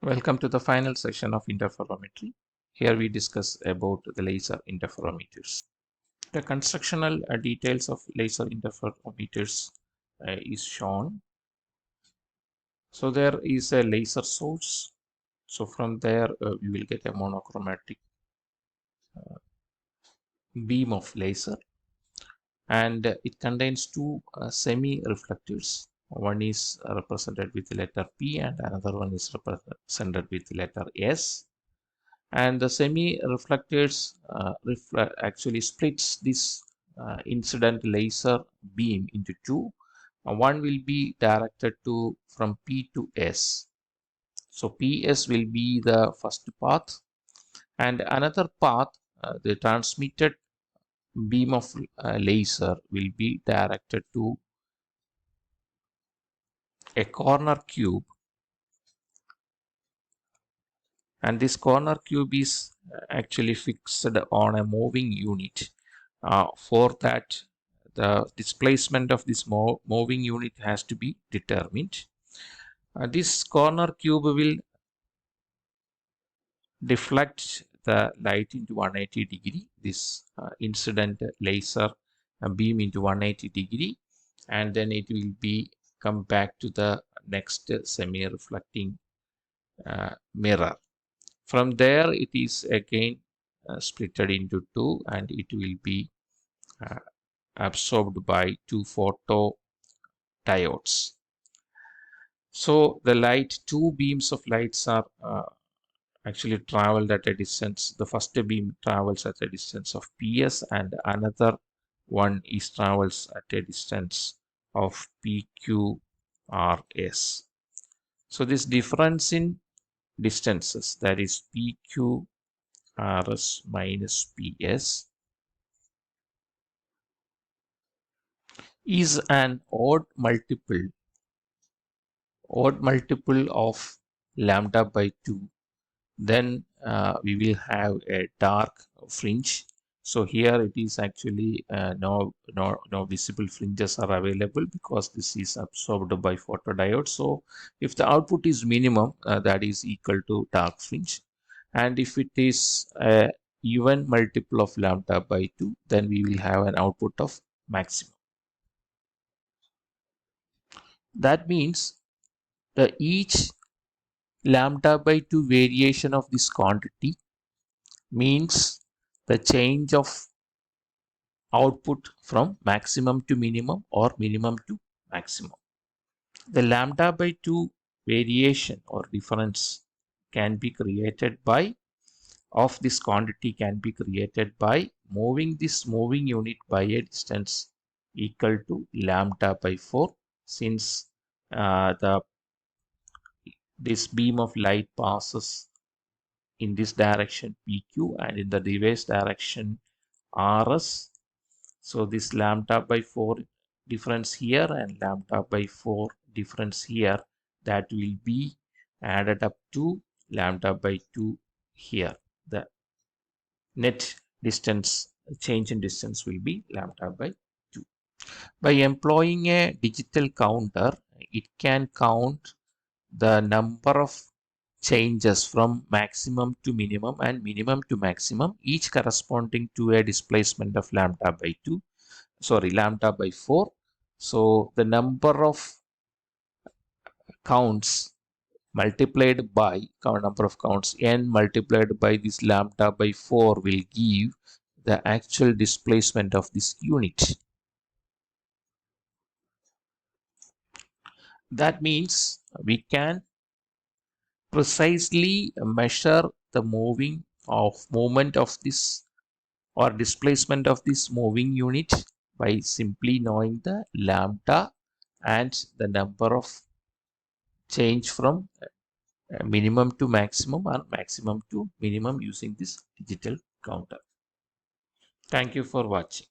Welcome to the final section of interferometry. Here we discuss about the laser interferometers. The constructional details of laser interferometers is shown. So there is a laser source. So from there we will get a monochromatic beam of laser, and it contains two semi-reflectors. One is represented with the letter P and another one is represented with the letter S. And the semi-reflectors actually splits this incident laser beam into two. One will be directed to from P to S. So PS will be the first path, and another path, the transmitted beam of laser will be directed to a corner cube, and this corner cube is actually fixed on a moving unit. For that, the displacement of this moving unit has to be determined. This corner cube will deflect the light into 180 degree, this incident laser beam into 180 degree, and then it will be come back to the next semi-reflecting mirror. From there it is again splitted into two, and it will be absorbed by two photodiodes. So the light, two beams of lights are actually traveled at a distance. The first beam travels at a distance of PS, and another one is travels at a distance of PQRS. So this difference in distances, that is PQRS minus PS, is an odd multiple of lambda by 2. Then we will have a dark fringe. So here it is actually no visible fringes are available because this is absorbed by photodiode. So if the output is minimum, that is equal to dark fringe, and if it is a even multiple of lambda by 2, then we will have an output of maximum. That means the each lambda by 2 variation of this quantity means the change of output from maximum to minimum or minimum to maximum. The lambda by 2 variation or difference can be created by of this quantity can be created by moving this moving unit by a distance equal to lambda by 4, since this beam of light passes in this direction PQ and in the reverse direction RS. So this lambda by 4 difference here and lambda by 4 difference here, that will be added up to lambda by 2 here. The net distance, change in distance, will be lambda by 2. By employing a digital counter, it can count the number of changes from maximum to minimum and minimum to maximum, each corresponding to a displacement of lambda by 4. So the number of counts multiplied by number of counts n multiplied by this lambda by 4 will give the actual displacement of this unit. That means we can precisely measure the movement of this or displacement of this moving unit by simply knowing the lambda and the number of change from minimum to maximum or maximum to minimum using this digital counter. Thank you for watching.